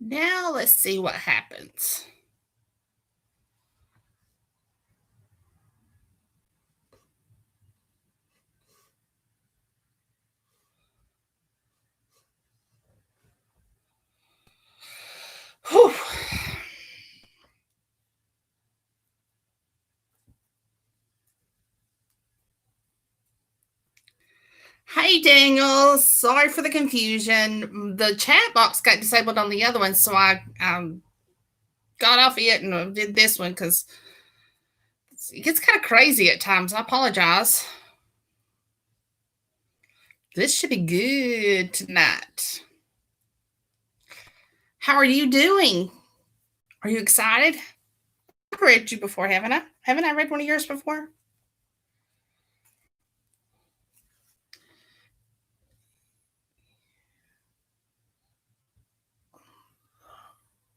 Now let's see what happens. Whew. Hey, Daniel. Sorry for the confusion. The chat box got disabled on the other one, so I got off it and did this one because it gets kind of crazy at times. I apologize. This should be good tonight. How are you doing? Are you excited? I've read you before, haven't I? Haven't I read one of yours before?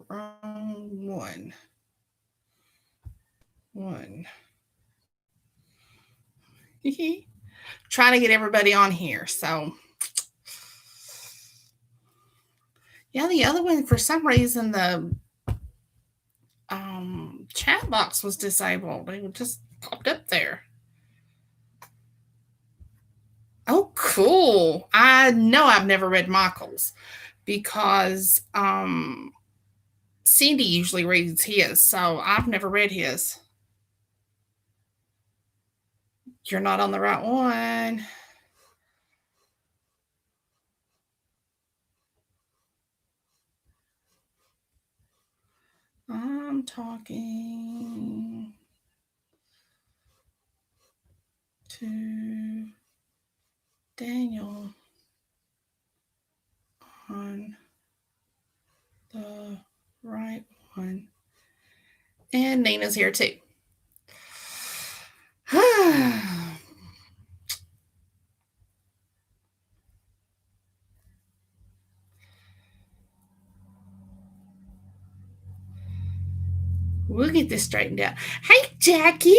Wrong one. Trying to get everybody on here. So, yeah, the other one, for some reason, the chat box was disabled. It just popped up there. Oh, cool. I know I've never read Michael's because Cindy usually reads his, so I've never read his. You're not on the right one. I'm talking to Daniel on the right one. And Nina's here too. We'll get this straightened out. Hey, Jackie.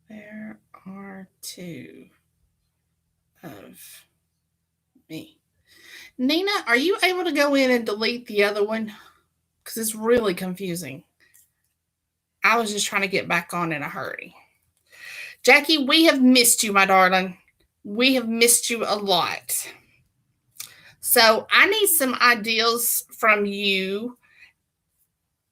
There are two of me. Nina, are you able to go in and delete the other one? Because it's really confusing. I was just trying to get back on in a hurry. Jackie, we have missed you, my darling. We have missed you a lot. So I need some ideas from you,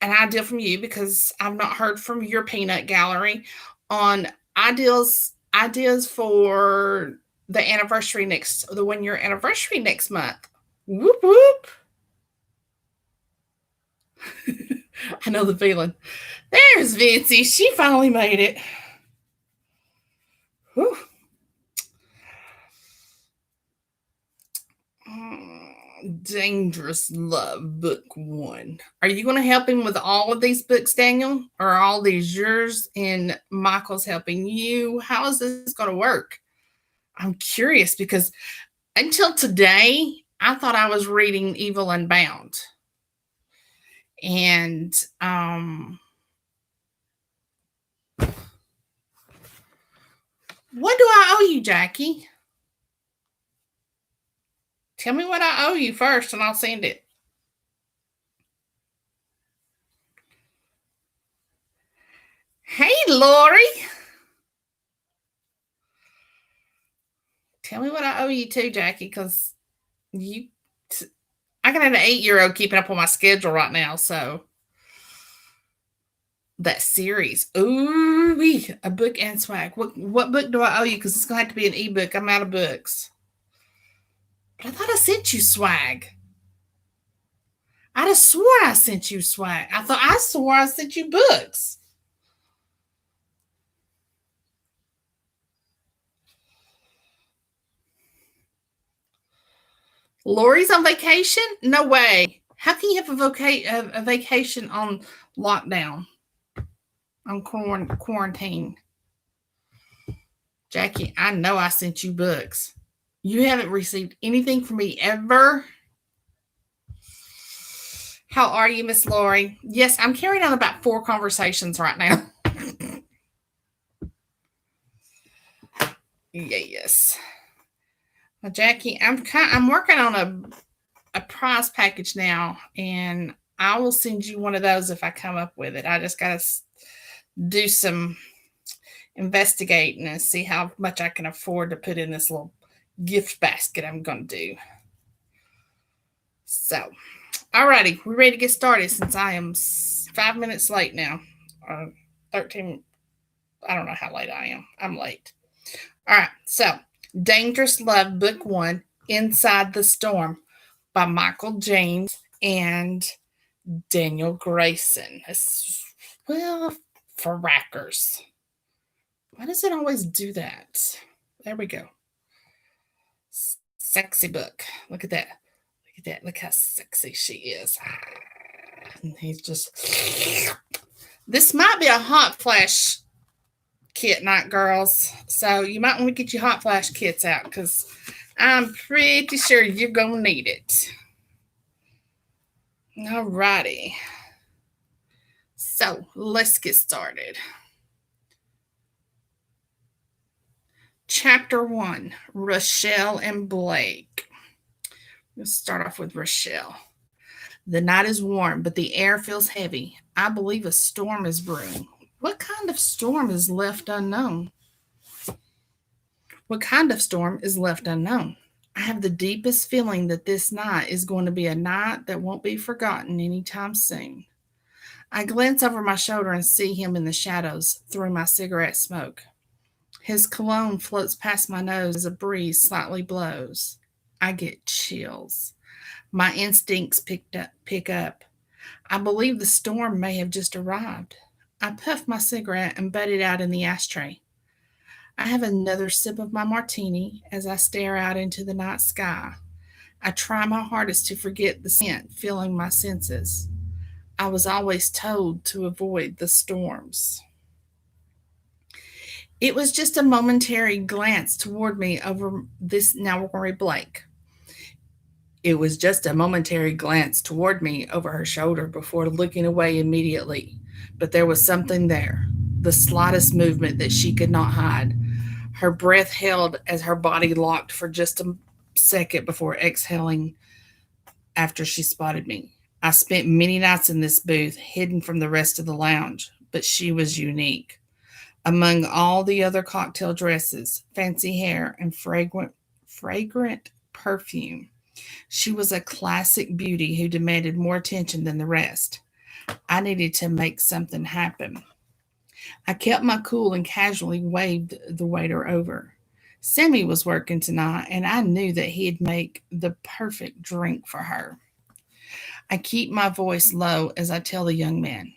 an idea from you, because I've not heard from your peanut gallery on ideas for the anniversary the 1 year anniversary next month. Whoop whoop. I know the feeling. There's Vincy. She finally made it. Whew. Dangerous Love, Book 1. Are you going to help him with all of these books, Daniel? Or are all these yours and Michael's helping you? How is this going to work? I'm curious because until today, I thought I was reading Evil Unbound. And what do I owe you, Jackie? Tell me what I owe you first and I'll send it. Hey, Lori. Tell me what I owe you too, Jackie, because I got an 8-year-old keeping up on my schedule right now. So that series, ooh, a book and swag. What book do I owe you? Because it's gonna have to be an ebook. I'm out of books. But I thought I sent you swag. I'd have swore I sent you swag. I swore I sent you books. Lori's on vacation? No way. How can you have a vacation on lockdown? On quarantine? Jackie, I know I sent you books. You haven't received anything from me ever. How are you, Miss Lori? Yes, I'm carrying on about 4 conversations right now. Yes. Well, Jackie, I'm working on a prize package now, and I will send you one of those if I come up with it. I just got to do some investigating and see how much I can afford to put in this little gift basket I'm going to do. So, alrighty, we're ready to get started since I am 5 minutes late now. 13, I don't know how late I am. I'm late. All right, so Dangerous Love, Book One, Inside the Storm by Michael James and Daniel Grayson. Well, for rackers. Why does it always do that? There we go. Sexy book. Look at that. Look at that. Look how sexy she is. And he's just. This might be a hot flash kit night, girls. So you might want to get your hot flash kits out because I'm pretty sure you're going to need it. Alrighty. So let's get started. Chapter 1, Rochelle and Blake. Let's start off with Rochelle. The night is warm, but the air feels heavy. I believe a storm is brewing. What kind of storm is left unknown? What kind of storm is left unknown? I have the deepest feeling that this night is going to be a night that won't be forgotten anytime soon. I glance over my shoulder and see him in the shadows through my cigarette smoke. His cologne floats past my nose as a breeze slightly blows. I get chills. My instincts pick up. I believe the storm may have just arrived. I puff my cigarette and butt it out in the ashtray. I have another sip of my martini as I stare out into the night sky. I try my hardest to forget the scent filling my senses. I was always told to avoid the storms. It was just a momentary glance toward me over this. Now we're going to Blake. It was just a momentary glance toward me over her shoulder before looking away immediately. But there was something there, the slightest movement that she could not hide. Her breath held as her body locked for just a second before exhaling after she spotted me. I spent many nights in this booth, hidden from the rest of the lounge, but she was unique. Among all the other cocktail dresses, fancy hair, and fragrant perfume, she was a classic beauty who demanded more attention than the rest. I needed to make something happen. I kept my cool and casually waved the waiter over. Sammy was working tonight, and I knew that he'd make the perfect drink for her. I keep my voice low as I tell the young man,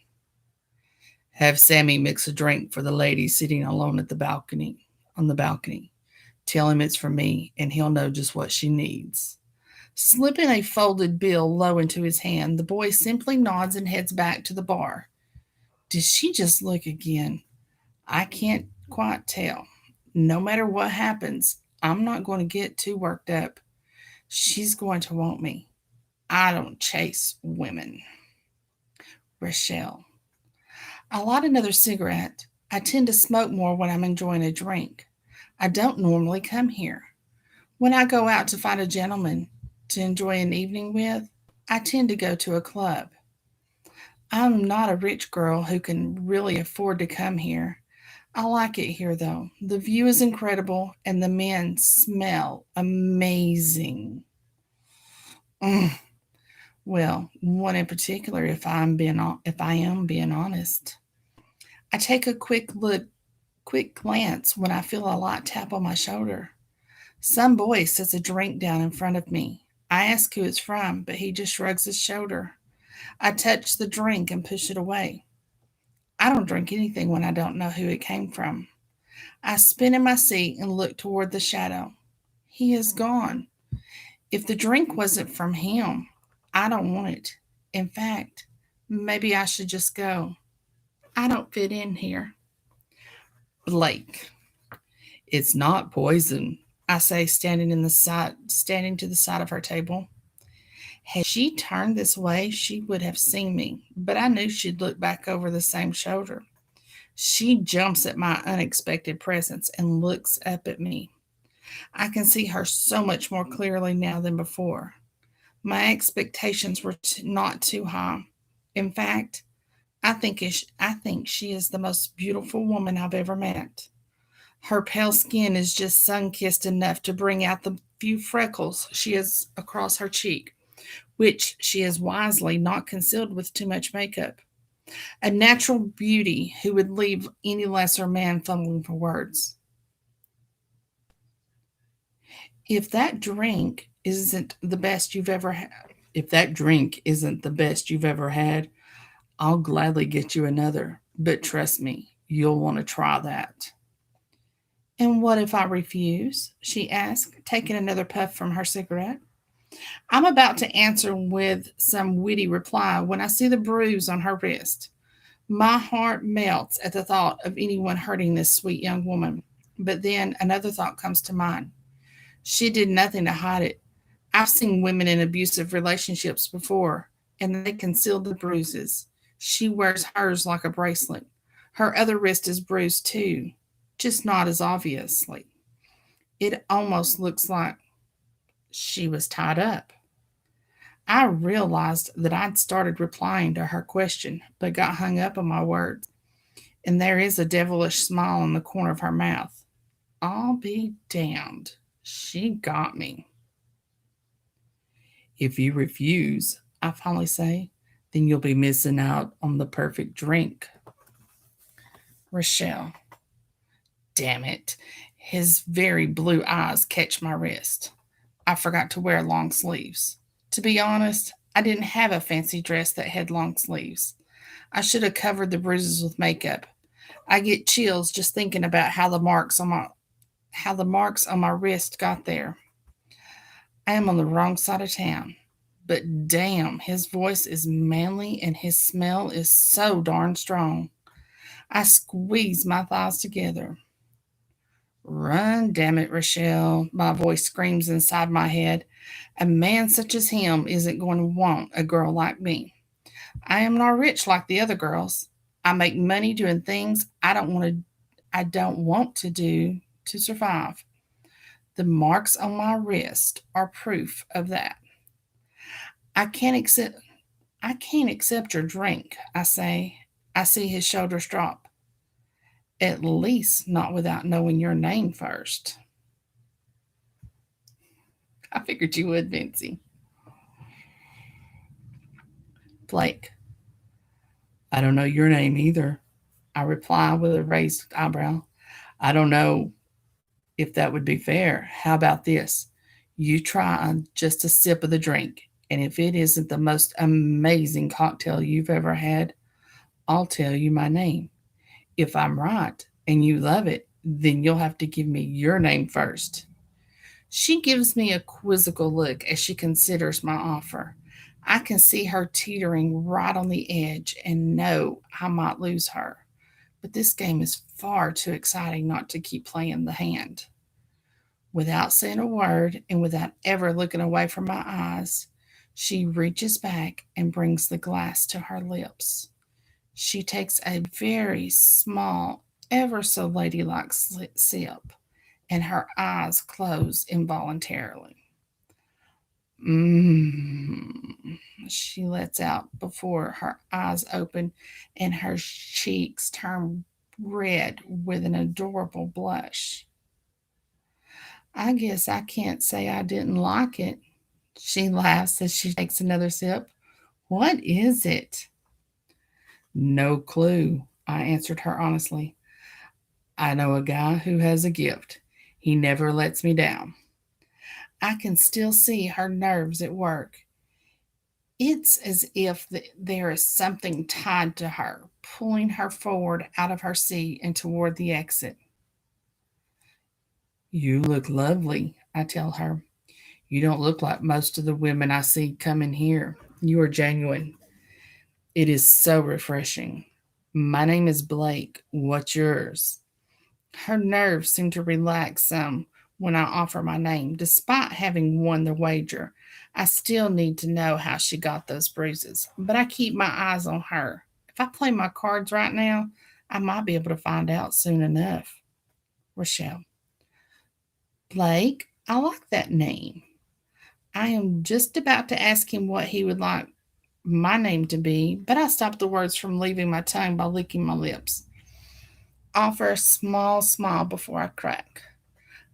"Have Sammy mix a drink for the lady sitting alone at the balcony, on the balcony. Tell him it's for me, and he'll know just what she needs." Slipping a folded bill low into his hand, the boy simply nods and heads back to the bar. Did she just look again? I can't quite tell. No matter what happens, I'm not going to get too worked up. She's going to want me. I don't chase women. Rochelle. I light another cigarette. I tend to smoke more when I'm enjoying a drink. I don't normally come here. When I go out to find a gentleman to enjoy an evening with, I tend to go to a club. I'm not a rich girl who can really afford to come here. I like it here though. The view is incredible and the men smell amazing. Mm. Well, one in particular, if I am being honest. I take a quick glance when I feel a light tap on my shoulder. Some boy sets a drink down in front of me. I ask who it's from, but he just shrugs his shoulder. I touch the drink and push it away. I don't drink anything when I don't know who it came from. I spin in my seat and look toward the shadow. He is gone. If the drink wasn't from him, I don't want it. In fact, maybe I should just go. I don't fit in here. Blake. It's not poison, I say, standing to the side of her table. Had she turned this way, she would have seen me, but I knew she'd look back over the same shoulder. She jumps at my unexpected presence and looks up at me. I can see her so much more clearly now than before. My expectations were not too high. In fact, I think she is the most beautiful woman I've ever met. Her pale skin is just sun kissed enough to bring out the few freckles she has across her cheek, which she has wisely not concealed with too much makeup. A natural beauty who would leave any lesser man fumbling for words. If that drink isn't the best you've ever had, if that drink isn't the best you've ever had, I'll gladly get you another. But trust me, you'll want to try that. And what if I refuse? She asked, taking another puff from her cigarette. I'm about to answer with some witty reply when I see the bruise on her wrist. My heart melts at the thought of anyone hurting this sweet young woman. But then another thought comes to mind. She did nothing to hide it. I've seen women in abusive relationships before, and they conceal the bruises. She wears hers like a bracelet. Her other wrist is bruised too, just not as obviously. It almost looks like she was tied up. I realized that I'd started replying to her question, but got hung up on my words, and there is a devilish smile in the corner of her mouth. I'll be damned. She got me. If you refuse, I finally say, then you'll be missing out on the perfect drink. Rochelle. Damn it. His very blue eyes catch my wrist. I forgot to wear long sleeves. To be honest, I didn't have a fancy dress that had long sleeves. I should have covered the bruises with makeup. I get chills just thinking about how the marks on my wrist got there. I am on the wrong side of town. But damn, his voice is manly and his smell is so darn strong. I squeeze my thighs together. Run, damn it, Rochelle, my voice screams inside my head. A man such as him isn't going to want a girl like me. I am not rich like the other girls. I make money doing things I don't want to do to survive. The marks on my wrist are proof of that. I can't accept I can't accept your drink, I say. I see his shoulders drop. At least not without knowing your name first. I figured you would, Vincy. Blake. I don't know your name either. I reply with a raised eyebrow. I don't know if that would be fair. How about this? You try just a sip of the drink, and if it isn't the most amazing cocktail you've ever had, I'll tell you my name. If I'm right and you love it, then you'll have to give me your name first. She gives me a quizzical look as she considers my offer. I can see her teetering right on the edge and know I might lose her. But this game is far too exciting not to keep playing the hand. Without saying a word and without ever looking away from my eyes, she reaches back and brings the glass to her lips. She takes a very small, ever so ladylike sip, and her eyes close involuntarily. Mmm, she lets out before her eyes open and her cheeks turn red with an adorable blush. I guess I can't say I didn't like it. She laughs as she takes another sip. What is it? No clue, I answered her honestly. I know a guy who has a gift. He never lets me down. I can still see her nerves at work. It's as if there is something tied to her, pulling her forward out of her seat and toward the exit. You look lovely, I tell her. You don't look like most of the women I see coming here. You are genuine. It is so refreshing. My name is Blake. What's yours? Her nerves seem to relax some when I offer my name. Despite having won the wager, I still need to know how she got those bruises, but I keep my eyes on her. If I play my cards right now, I might be able to find out soon enough. Rochelle. Blake, I like that name. I am just about to ask him what he would like my name to be, but I stopped the words from leaving my tongue by licking my lips. Offer a small smile before I crack.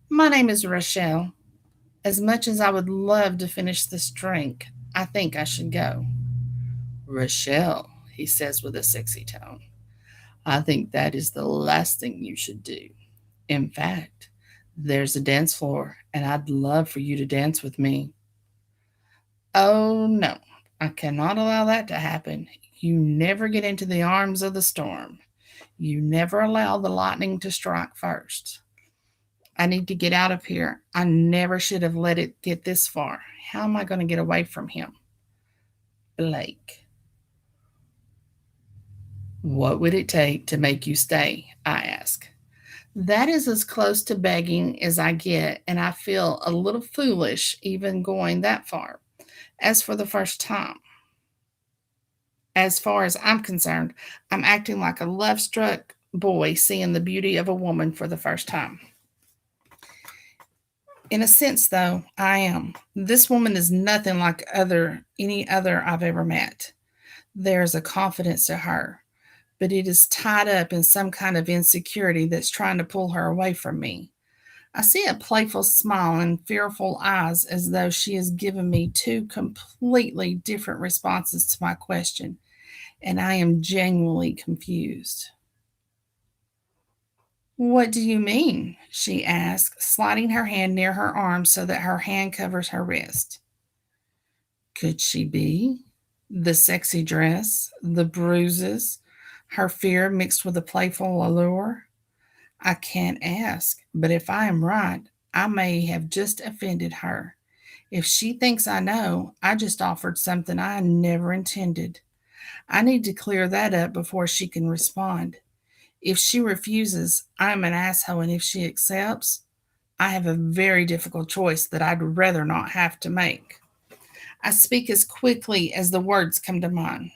My name is Rochelle. As much as I would love to finish this drink, I think I should go. Rochelle, he says with a sexy tone, I think that is the last thing you should do. In fact, there's a dance floor, and I'd love for you to dance with me. Oh no, I cannot allow that to happen. You never get into the arms of the storm. You never allow the lightning to strike first. I need to get out of here. I never should have let it get this far. How am I going to get away from him? Blake. What would it take to make you stay? I ask. That is as close to begging as I get, and I feel a little foolish even going that far. As for the first time, as far as I'm concerned, I'm acting like a love struck boy seeing the beauty of a woman for the first time. In a sense, though, I am. This woman is nothing like any other I've ever met. There's a confidence to her, but it is tied up in some kind of insecurity that's trying to pull her away from me. I see a playful smile and fearful eyes as though she has given me two completely different responses to my question, and I am genuinely confused. What do you mean? She asks, sliding her hand near her arm so that her hand covers her wrist. Could she be? The sexy dress, the bruises, her fear mixed with a playful allure? I can't ask, but if I am right, I may have just offended her. If she thinks I know, I just offered something I never intended. I need to clear that up before she can respond. If she refuses, I'm an asshole, and if she accepts, I have a very difficult choice that I'd rather not have to make. I speak as quickly as the words come to mind.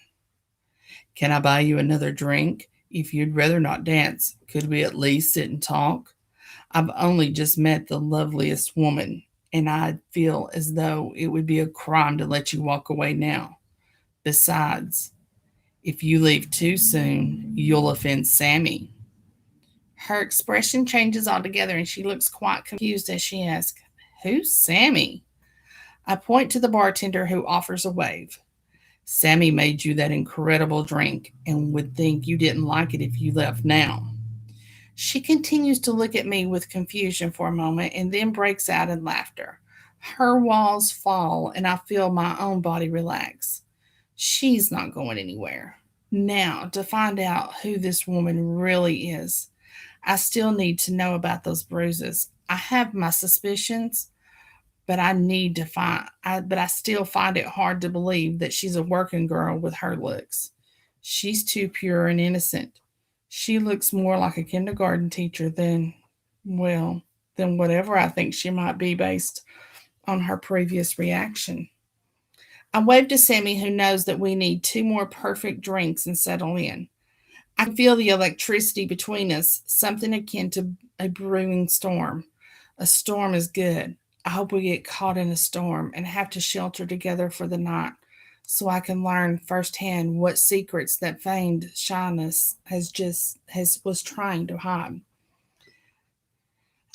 Can I buy you another drink? If you'd rather not dance, could we at least sit and talk? I've only just met the loveliest woman, and I feel as though it would be a crime to let you walk away now. Besides, if you leave too soon, you'll offend Sammy. Her expression changes altogether, and she looks quite confused as she asks, Who's Sammy? I point to the bartender, who offers a wave. Sammy made you that incredible drink and would think you didn't like it if you left now. She continues to look at me with confusion for a moment and then breaks out in laughter. Her walls fall, and I feel my own body relax. She's not going anywhere. Now, to find out who this woman really is, I still need to know about those bruises. I have my suspicions, but I still find it hard to believe that she's a working girl with her looks. She's too pure and innocent. She looks more like a kindergarten teacher well, than whatever I think she might be based on her previous reaction. I wave to Sammy, who knows that we need two more perfect drinks and settle in. I can feel the electricity between us, something akin to a brewing storm. A storm is good. I hope we get caught in a storm and have to shelter together for the night so I can learn firsthand what secrets that feigned shyness was trying to hide.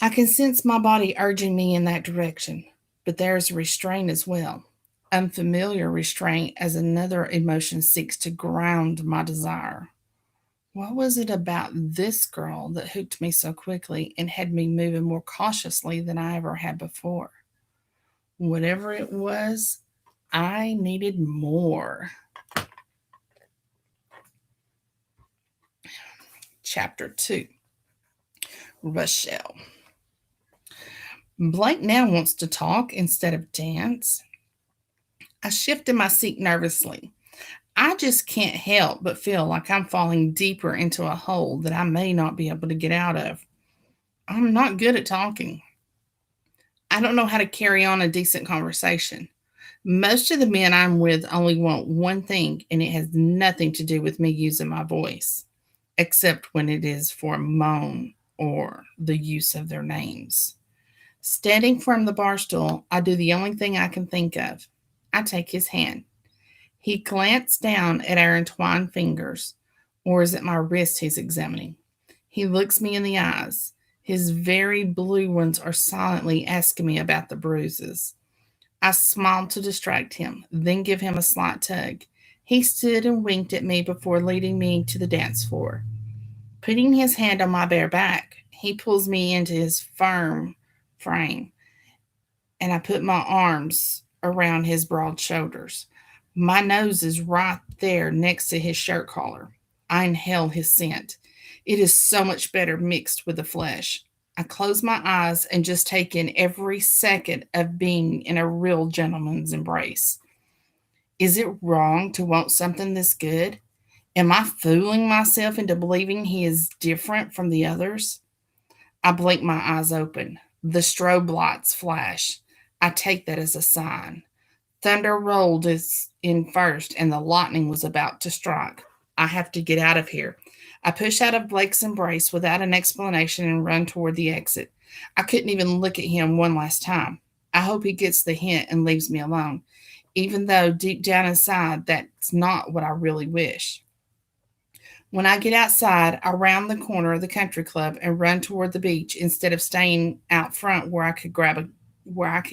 I can sense my body urging me in that direction, but there's restraint as well. Unfamiliar restraint as another emotion seeks to ground my desire. What was it about this girl that hooked me so quickly and had me moving more cautiously than I ever had before? Whatever it was, I needed more. Chapter 2. Rochelle. Blake now wants to talk instead of dance. I shift in my seat nervously. I just can't help but feel like I'm falling deeper into a hole that I may not be able to get out of. I'm not good at talking. I don't know how to carry on a decent conversation. Most of the men I'm with only want one thing, and it has nothing to do with me using my voice, except when it is for a moan or the use of their names. Standing from the bar stool, I do the only thing I can think of. I take his hand. He glanced down at our entwined fingers, or is it my wrist he's examining? He looks me in the eyes. His very blue ones are silently asking me about the bruises. I smiled to distract him, then give him a slight tug. He stood and winked at me before leading me to the dance floor. Putting his hand on my bare back, he pulls me into his firm frame, and I put my arms around his broad shoulders. My nose is right there next to his shirt collar. I inhale his scent. It is so much better mixed with the flesh. I close my eyes and just take in every second of being in a real gentleman's embrace. Is it wrong to want something this good? Am I fooling myself into believing he is different from the others? I blink my eyes open. The strobe lights flash. I take that as a sign. Thunder rolled in first, and the lightning was about to strike. I have to get out of here. I push out of Blake's embrace without an explanation and run toward the exit. I couldn't even look at him one last time. I hope he gets the hint and leaves me alone, even though deep down inside that's not what I really wish. When I get outside, I round the corner of the country club and run toward the beach instead of staying out front where I could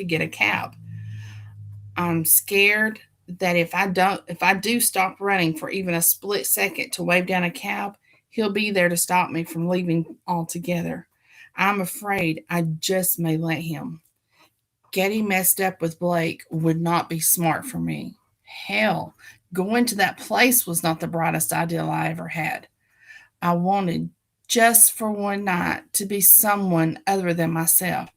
get a cab. I'm scared that if I do stop running for even a split second to wave down a cab, he'll be there to stop me from leaving altogether. I'm afraid I just may let him. Getting messed up with Blake would not be smart for me. Hell, going to that place was not the brightest idea I ever had. I wanted, just for one night, to be someone other than myself.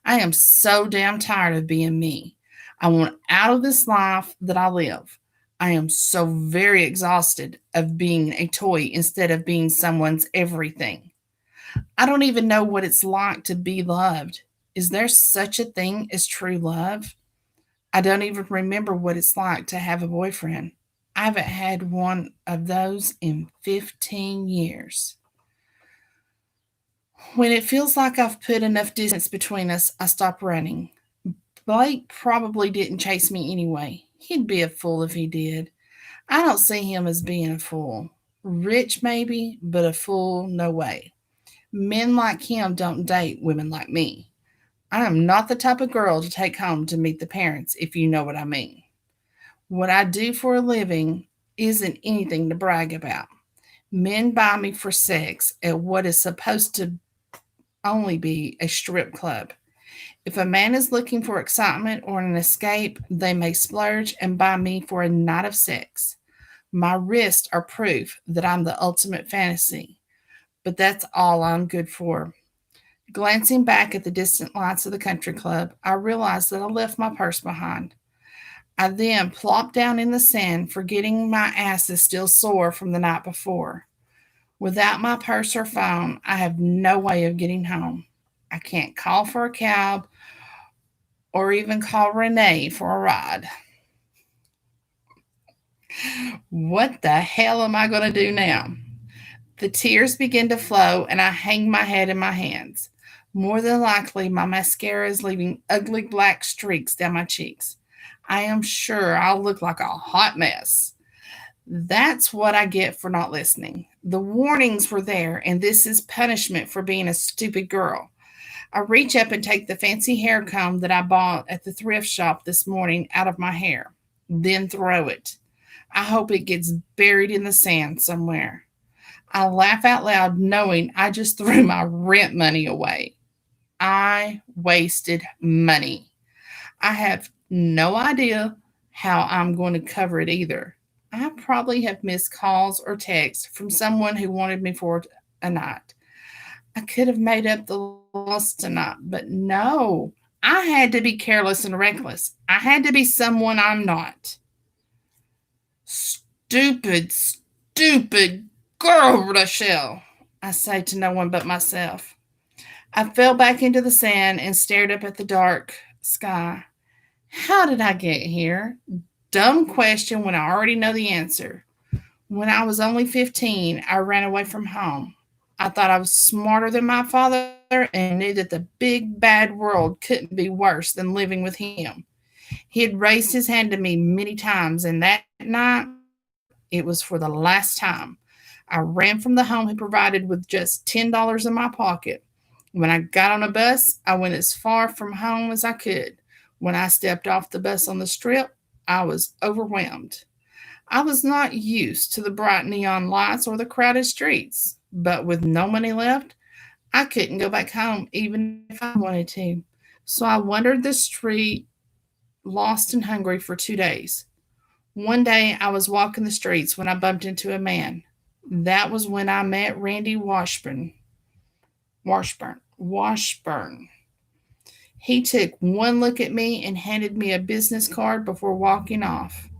I am so damn tired of being me. I want out of this life that I live. I am so very exhausted of being a toy instead of being someone's everything. I don't even know what it's like to be loved. Is there such a thing as true love? I don't even remember what it's like to have a boyfriend. I haven't had one of those in 15 years. When it feels like I've put enough distance between us, I stop running. Blake probably didn't chase me anyway. He'd be a fool if he did. I don't see him as being a fool. Rich, maybe, but a fool, no way. Men like him don't date women like me. I am not the type of girl to take home to meet the parents, if you know what I mean. What I do for a living isn't anything to brag about. Men buy me for sex at what is supposed to only be a strip club. If a man is looking for excitement or an escape, they may splurge and buy me for a night of sex. My wrists are proof that I'm the ultimate fantasy, but that's all I'm good for. Glancing back at the distant lights of the country club, I realized that I left my purse behind. I then plopped down in the sand, forgetting my ass is still sore from the night before. Without my purse or phone, I have no way of getting home. I can't call for a cab or even call Renee for a ride. What the hell am I going to do now? The tears begin to flow and I hang my head in my hands. More than likely, my mascara is leaving ugly black streaks down my cheeks. I am sure I'll look like a hot mess. That's what I get for not listening. The warnings were there, and this is punishment for being a stupid girl. I reach up and take the fancy hair comb that I bought at the thrift shop this morning out of my hair, then throw it. I hope it gets buried in the sand somewhere. I laugh out loud knowing I just threw my rent money away. I wasted money. I have no idea how I'm going to cover it either. I probably have missed calls or texts from someone who wanted me for a night. I could have made up the loss tonight, but no. I had to be careless and reckless. I had to be someone I'm not. Stupid, stupid girl, Rochelle, I say to no one but myself. I fell back into the sand and stared up at the dark sky. How did I get here? Dumb question when I already know the answer. When I was only 15, I ran away from home. I thought I was smarter than my father and knew that the big bad world couldn't be worse than living with him. He had raised his hand to me many times, and that night it was for the last time. I ran from the home he provided with just $10 in my pocket. When I got on a bus, I went as far from home as I could. When I stepped off the bus on the strip, I was overwhelmed. I was not used to the bright neon lights or the crowded streets, but with no money left, I couldn't go back home even if I wanted to. So I wandered the street, lost and hungry, for 2 days. One day I was walking the streets when I bumped into a man. That was when I met Randy Washburn. He took one look at me and handed me a business card before walking off.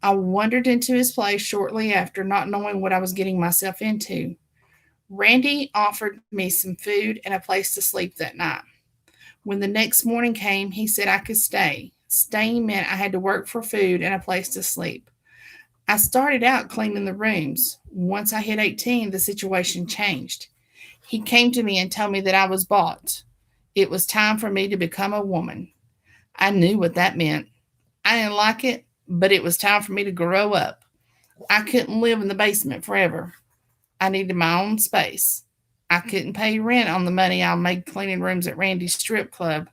I wandered into his place shortly after, not knowing what I was getting myself into. Randy offered me some food and a place to sleep that night. When the next morning came, he said I could stay. Staying meant I had to work for food and a place to sleep. I started out cleaning the rooms. Once I hit 18, the situation changed. He came to me and told me that I was bought. It was time for me to become a woman. I knew what that meant. I didn't like it, but it was time for me to grow up. I couldn't live in the basement forever. I needed my own space. I couldn't pay rent on the money I made cleaning rooms at Randy's strip club.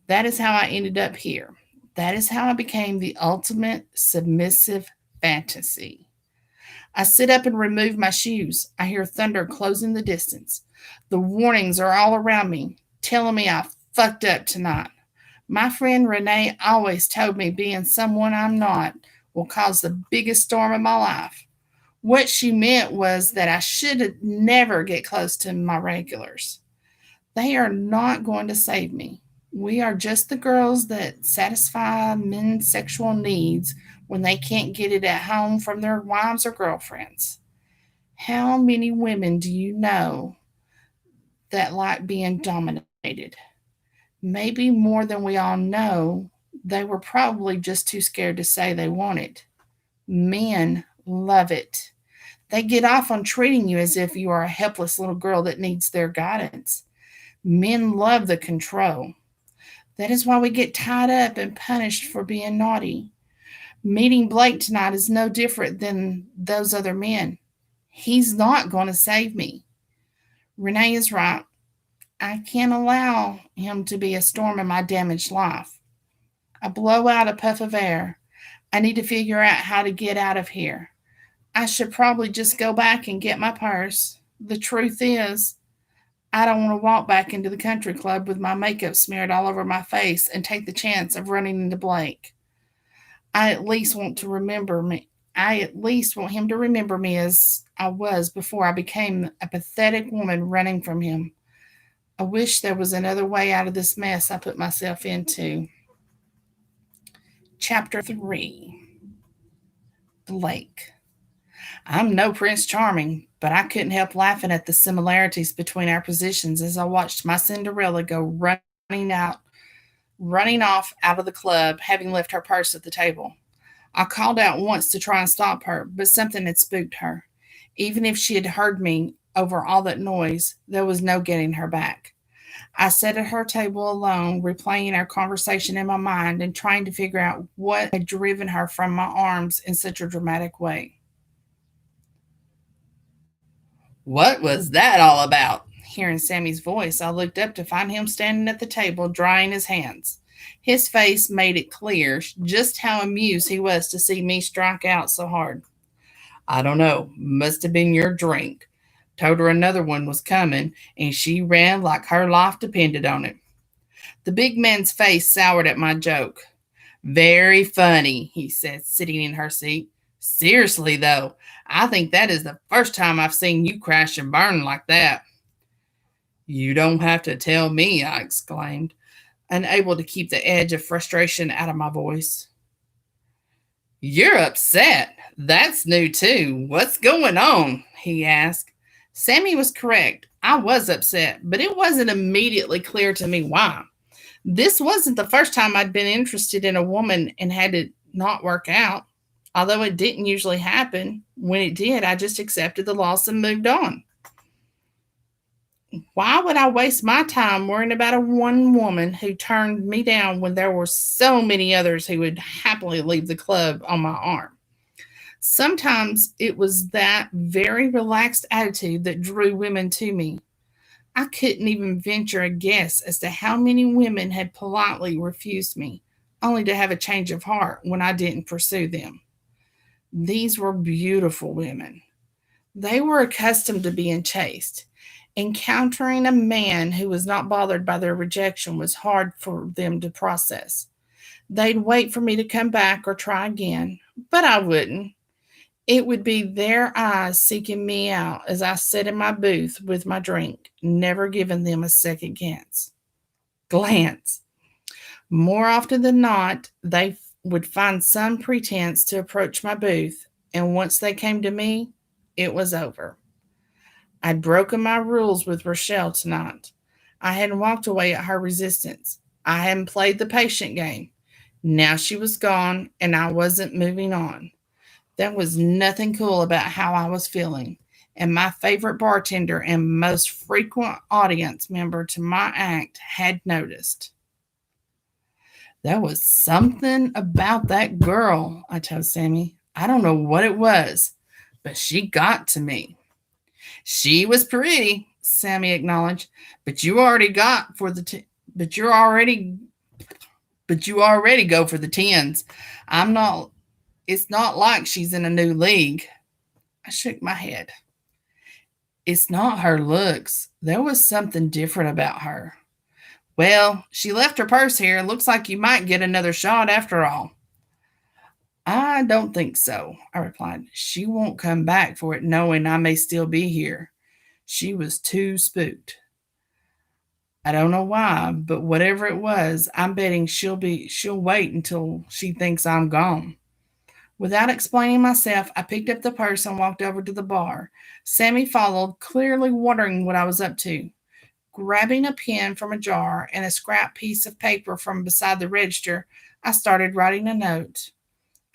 That is how I ended up here. That is how I became the ultimate submissive fantasy. I sit up and remove my shoes. I hear thunder close in the distance. The warnings are all around me, telling me I fucked up tonight. My friend Renee always told me being someone I'm not will cause the biggest storm of my life. What she meant was that I should never get close to my regulars. They are not going to save me. We are just the girls that satisfy men's sexual needs when they can't get it at home from their wives or girlfriends. How many women do you know that like being dominated? Maybe more than we all know. They were probably just too scared to say they want it. Men love it. They get off on treating you as if you are a helpless little girl that needs their guidance. Men love the control. That is why we get tied up and punished for being naughty. Meeting Blake tonight is no different than those other men. He's not going to save me. Renee is right. I can't allow him to be a storm in my damaged life. I blow out a puff of air. I need to figure out how to get out of here. I should probably just go back and get my purse. The truth is, I don't want to walk back into the country club with my makeup smeared all over my face and take the chance of running into Blake. I at least want to remember me. I at least want him to remember me as I was before I became a pathetic woman running from him. I wish there was another way out of this mess I put myself into. Chapter 3. Blake. I'm no Prince Charming, but I couldn't help laughing at the similarities between our positions as I watched my Cinderella go running off out of the club, having left her purse at the table. I called out once to try and stop her, but something had spooked her. Even if she had heard me over all that noise, there was no getting her back. I sat at her table alone, replaying our conversation in my mind and trying to figure out what had driven her from my arms in such a dramatic way. What was that all about? Hearing Sammy's voice, I looked up to find him standing at the table, drying his hands. His face made it clear just how amused he was to see me strike out so hard. I don't know, must have been your drink. Told her another one was coming, and she ran like her life depended on it. The big man's face soured at my joke. Very funny, he said, sitting in her seat. Seriously, though, I think that is the first time I've seen you crash and burn like that. You don't have to tell me, I exclaimed, unable to keep the edge of frustration out of my voice. You're upset. That's new, too. What's going on? He asked. Sammy was correct. I was upset, but it wasn't immediately clear to me why. This wasn't the first time I'd been interested in a woman and had it not work out. Although it didn't usually happen, when it did, I just accepted the loss and moved on. Why would I waste my time worrying about a one woman who turned me down when there were so many others who would happily leave the club on my arm? Sometimes it was that very relaxed attitude that drew women to me. I couldn't even venture a guess as to how many women had politely refused me, only to have a change of heart when I didn't pursue them. These were beautiful women. They were accustomed to being chased. Encountering a man who was not bothered by their rejection was hard for them to process. They'd wait for me to come back or try again, but I wouldn't. It would be their eyes seeking me out as I sat in my booth with my drink, never giving them a second glance. More often than not, they would find some pretense to approach my booth, and once they came to me, it was over. I'd broken my rules with Rochelle tonight. I hadn't walked away at her resistance. I hadn't played the patient game. Now she was gone, and I wasn't moving on. There was nothing cool about how I was feeling, and my favorite bartender and most frequent audience member to my act had noticed. There was something about that girl, I told Sammy. I don't know what it was, but she got to me. She was pretty, Sammy acknowledged, but you already got for the but you're already but you already go for the tens. I'm not It's not like she's in a new league. I shook my head. It's not her looks. There was something different about her. Well, she left her purse here. Looks like you might get another shot after all. I don't think so, I replied. She won't come back for it knowing I may still be here. She was too spooked. I don't know why, but whatever it was, I'm betting she'll wait until she thinks I'm gone. Without explaining myself, I picked up the purse and walked over to the bar. Sammy followed, clearly wondering what I was up to. Grabbing a pen from a jar and a scrap piece of paper from beside the register, I started writing a note.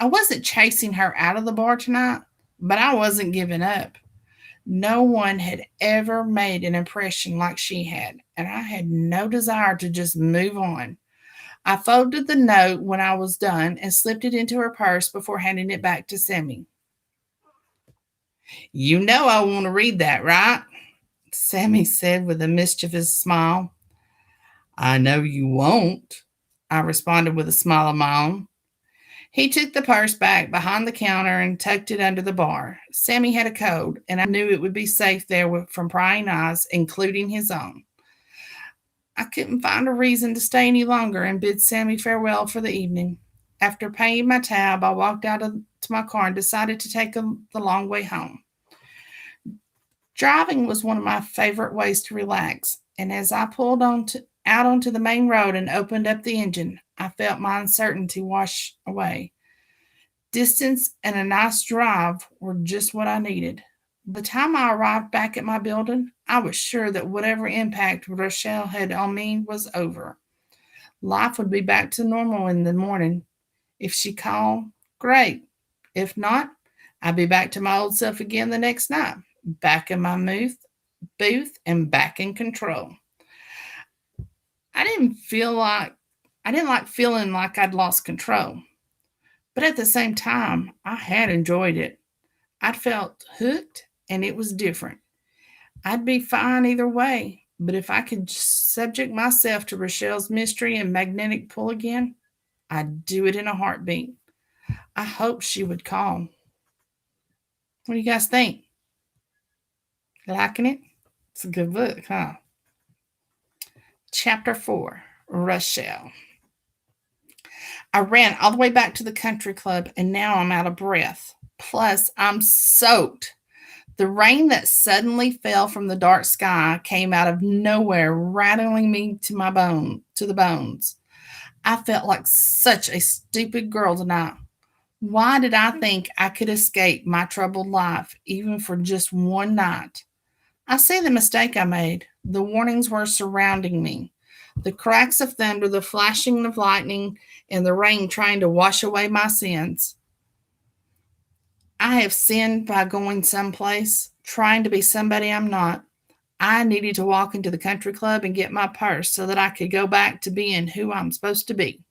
I wasn't chasing her out of the bar tonight, but I wasn't giving up. No one had ever made an impression like she had, and I had no desire to just move on. I folded the note when I was done and slipped it into her purse before handing it back to Sammy. You know I want to read that, right? Sammy said with a mischievous smile. I know you won't, I responded with a smile of my own. He took the purse back behind the counter and tucked it under the bar. Sammy had a code, and I knew it would be safe there from prying eyes, including his own. I couldn't find a reason to stay any longer and bid Sammy farewell for the evening. After paying my tab, I walked out to my car and decided to take the long way home. Driving was one of my favorite ways to relax, and as I pulled out onto the main road and opened up the engine, I felt my uncertainty wash away. Distance and a nice drive were just what I needed. By the time I arrived back at my building, I was sure that whatever impact Rochelle had on me was over. Life would be back to normal in the morning. If she called, great. If not, I'd be back to my old self again the next night, back in my booth and back in control. I didn't feel like I didn't like feeling like I'd lost control, but at the same time, I had enjoyed it. I'd felt hooked and it was different. I'd be fine either way, but if I could subject myself to Rochelle's mystery and magnetic pull again, I'd do it in a heartbeat. I hope she would call. What do you guys think? Liking it? It's a good book, huh? Chapter 4, Rochelle. I ran all the way back to the country club and now I'm out of breath. Plus, I'm soaked. The rain that suddenly fell from the dark sky came out of nowhere, rattling me to the bones. I felt like such a stupid girl tonight. Why did I think I could escape my troubled life, even for just one night? I see the mistake I made. The warnings were surrounding me. The cracks of thunder, the flashing of lightning, and the rain trying to wash away my sins. I have sinned by going someplace, trying to be somebody I'm not. I needed to walk into the country club and get my purse so that I could go back to being who I'm supposed to be.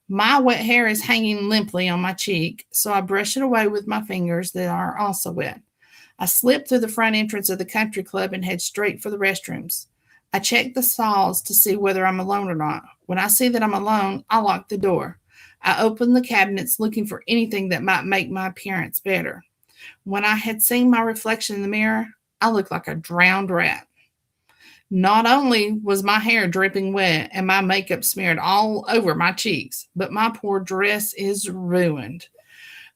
My wet hair is hanging limply on my cheek, so I brush it away with my fingers that are also wet. I slip through the front entrance of the country club and head straight for the restrooms. I check the stalls to see whether I'm alone or not. When I see that I'm alone, I lock the door. I open the cabinets looking for anything that might make my appearance better. When I had seen my reflection in the mirror, I looked like a drowned rat. Not only was my hair dripping wet and my makeup smeared all over my cheeks, but my poor dress is ruined.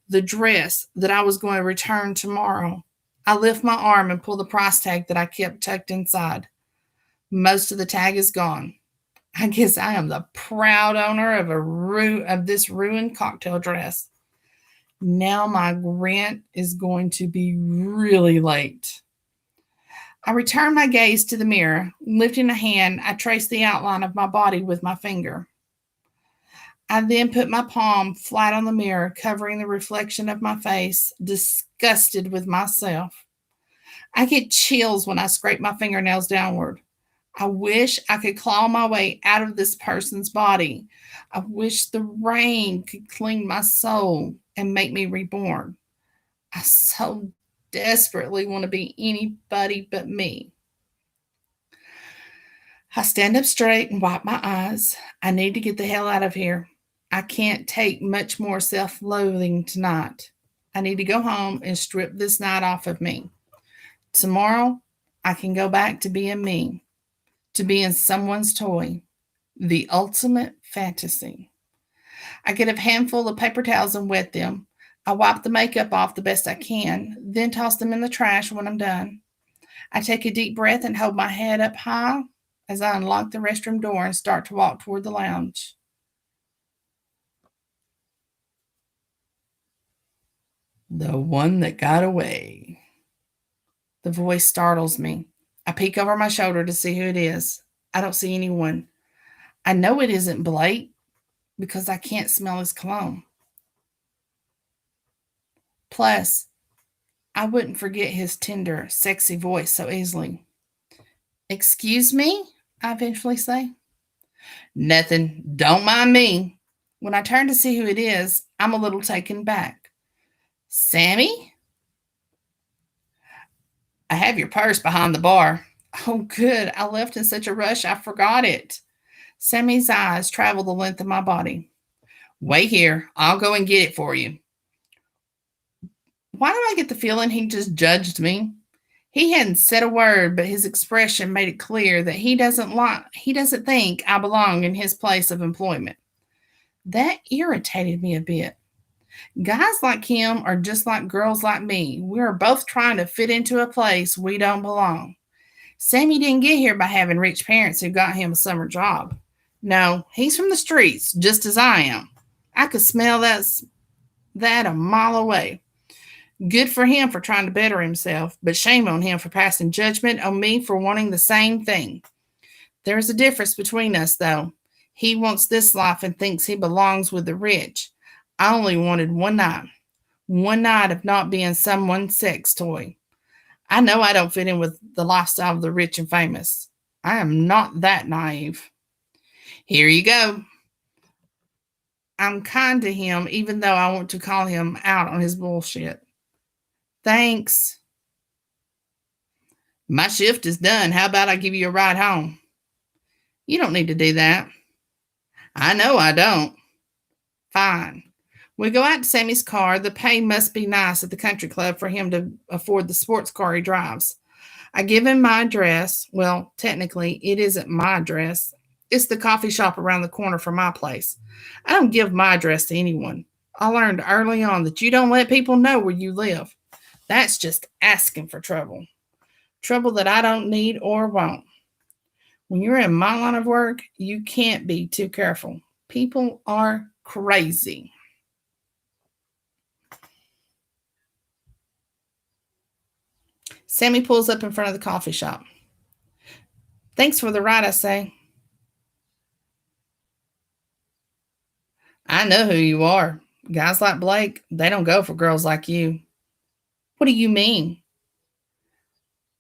The dress that I was going to return tomorrow. I lift my arm and pull the price tag that I kept tucked inside. Most of the tag is gone. I guess I am the proud owner of this ruined cocktail dress. Now my rent is going to be really late. I return my gaze to the mirror. Lifting a hand, I trace the outline of my body with my finger. I then put my palm flat on the mirror, covering the reflection of my face, disgusted with myself. I get chills when I scrape my fingernails downward. I wish I could claw my way out of this person's body. I wish the rain could clean my soul and make me reborn. I so desperately want to be anybody but me. I stand up straight and wipe my eyes. I need to get the hell out of here. I can't take much more self-loathing tonight. I need to go home and strip this night off of me. Tomorrow, I can go back to being me, to being someone's toy, the ultimate fantasy. I get a handful of paper towels and wet them. I wipe the makeup off the best I can, then toss them in the trash when I'm done. I take a deep breath and hold my head up high as I unlock the restroom door and start to walk toward the lounge. The one that got away. The voice startles me. I peek over my shoulder to see who it is. I don't see anyone. I know it isn't Blake because I can't smell his cologne. Plus, I wouldn't forget his tender, sexy voice so easily. Excuse me? I eventually say. Nothing. Don't mind me. When I turn to see who it is, I'm a little taken back. Sammy? I have your purse behind the bar. Oh, good. I left in such a rush I forgot it. Sammy's eyes travel the length of my body. Wait here. I'll go and get it for you. Why do I get the feeling he just judged me? He hadn't said a word, but his expression made it clear that he doesn't think I belong in his place of employment. That irritated me a bit. Guys like him are just like girls like me. We are both trying to fit into a place we don't belong. Sammy didn't get here by having rich parents who got him a summer job. No, he's from the streets, just as I am. I could smell that a mile away. Good for him for trying to better himself, but shame on him for passing judgment on me for wanting the same thing. There's a difference between us, though. He wants this life and thinks he belongs with the rich. I only wanted one night of not being someone's sex toy. I know I don't fit in with the lifestyle of the rich and famous. I am not that naive. Here you go. I'm kind to him, even though I want to call him out on his bullshit. Thanks. My shift is done. How about I give you a ride home? You don't need to do that. I know I don't. Fine. We go out to Sammy's car. The pay must be nice at the country club for him to afford the sports car he drives. I give him my address. Well, technically, it isn't my address. It's the coffee shop around the corner from my place. I don't give my address to anyone. I learned early on that you don't let people know where you live. That's just asking for trouble. Trouble that I don't need or want. When you're in my line of work, you can't be too careful. People are crazy. Sammy pulls up in front of the coffee shop. Thanks for the ride, I say. I know who you are. Guys like Blake, they don't go for girls like you. What do you mean?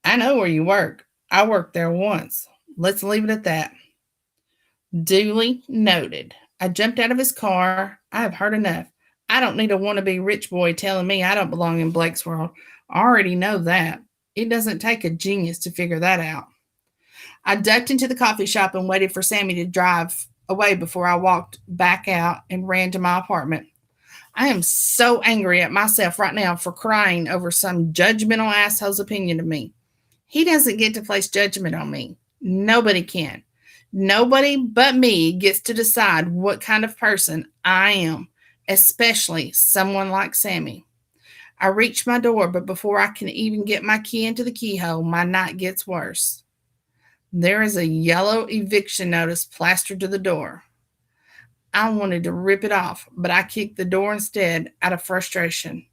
I know where you work. I worked there once. Let's leave it at that. Duly noted. I jumped out of his car. I have heard enough. I don't need a wannabe rich boy telling me I don't belong in Blake's world. I already know that. It doesn't take a genius to figure that out. I ducked into the coffee shop and waited for Sammy to drive away before I walked back out and ran to my apartment. I am so angry at myself right now for crying over some judgmental asshole's opinion of me. He doesn't get to place judgment on me. Nobody can. Nobody but me gets to decide what kind of person I am, especially someone like Sammy. I reach my door, but before I can even get my key into the keyhole, my night gets worse. There is a yellow eviction notice plastered to the door. I wanted to rip it off, but I kicked the door instead out of frustration.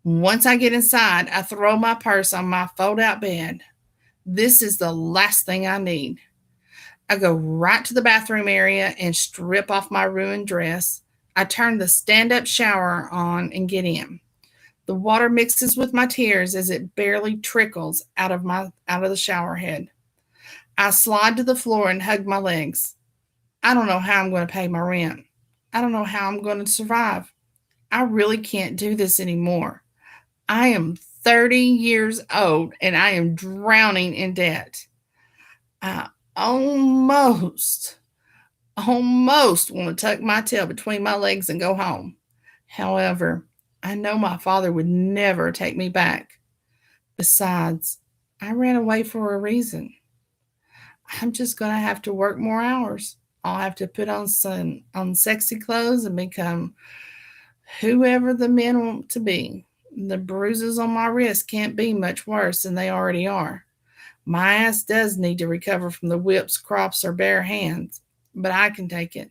Once I get inside, I throw my purse on my fold out bed. This is the last thing I need. I go right to the bathroom area and strip off my ruined dress. I turn the stand up shower on and get in. The water mixes with my tears as it barely trickles out of the shower head. I slide to the floor and hug my legs. I don't know how I'm going to pay my rent. I don't know how I'm going to survive. I really can't do this anymore. I am 30 years old and I am drowning in debt. I almost want to tuck my tail between my legs and go home. However, I know my father would never take me back. Besides, I ran away for a reason. I'm just going to have to work more hours. I'll have to put on sexy clothes and become whoever the men want to be. The bruises on my wrist can't be much worse than they already are. My ass does need to recover from the whips, crops, or bare hands, but I can take it.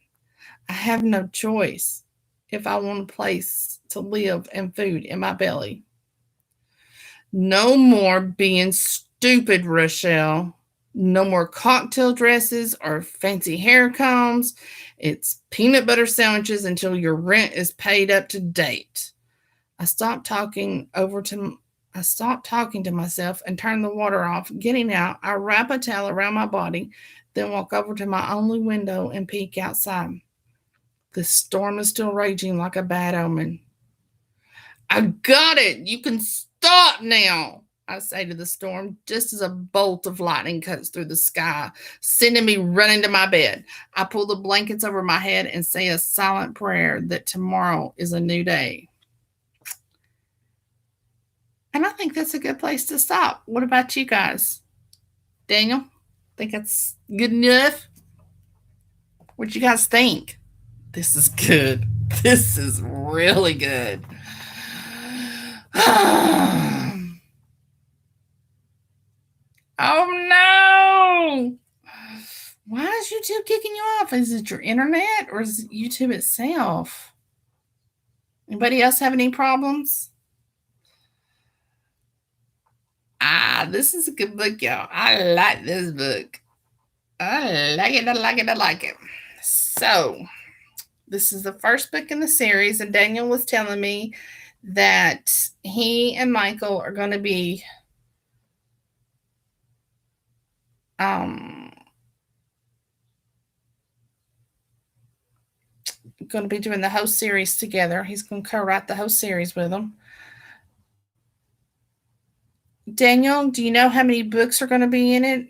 I have no choice if I want a place to live and food in my belly. No more being stupid, Rochelle. No more cocktail dresses or fancy hair combs. It's peanut butter sandwiches until your rent is paid up to date. I stopped talking to myself and turned the water off. Getting out, I wrap a towel around my body, then walk over to my only window and peek outside. The storm is still raging like a bad omen. I got it! You can stop now! I say to the storm, just as a bolt of lightning cuts through the sky, sending me running to my bed. I pull the blankets over my head and say a silent prayer that tomorrow is a new day. And I think that's a good place to stop. What about you guys? Daniel, think that's good enough? What you guys think? This is good. This is really good. Oh no! Why is YouTube kicking you off? Is it your internet or is it YouTube itself? Anybody else have any problems? This is a good book, y'all. I like this book. I like it. I like it. I like it. So, this is the first book in the series, and Daniel was telling me that he and Michael are going to be doing the whole series together. He's going to co-write the whole series with them. Daniel, do you know how many books are going to be in it?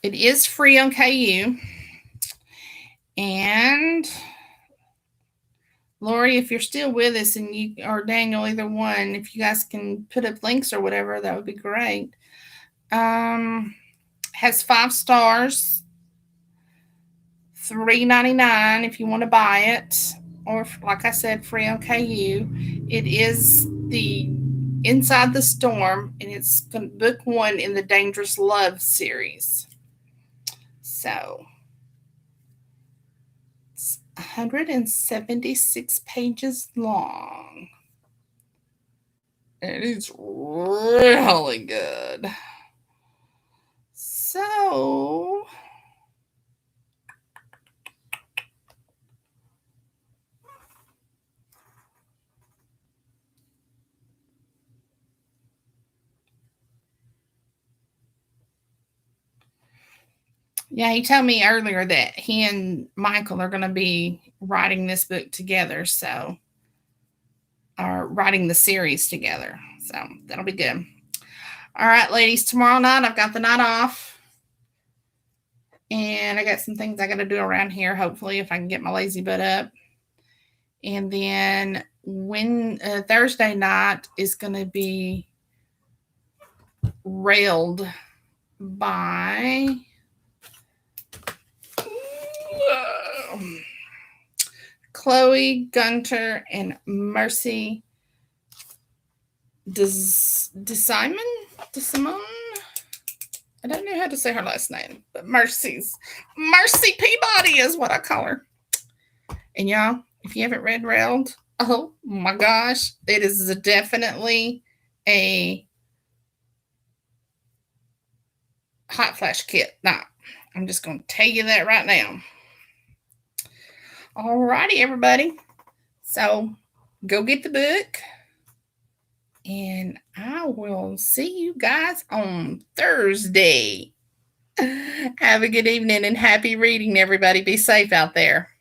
It is free on KU. And Lori, if you're still with us, and you or Daniel, either one, if you guys can put up links or whatever, that would be great. Has 5 stars, $3.99 if you want to buy it, or like I said, free on KU. It is the Inside the Storm, and it's book 1 in the Dangerous Love series. So 176 pages long. It is really good. So, Yeah, he told me earlier that he and Michael are going to be writing this book together, so are writing the series together. So that'll be good. All right, ladies, tomorrow night I've got the night off. And I got some things I got to do around here, hopefully, if I can get my lazy butt up. And then when Thursday night is going to be railed by Chloe, Gunter, and Mercy DeSimone? I don't know how to say her last name, but Mercy Peabody is what I call her. And y'all, if you haven't read Railed, oh my gosh, it is definitely a hot flash kit. Now, I'm just going to tell you that right now. All righty, everybody. So go get the book. And I will see you guys on Thursday. Have a good evening and happy reading, everybody. Be safe out there.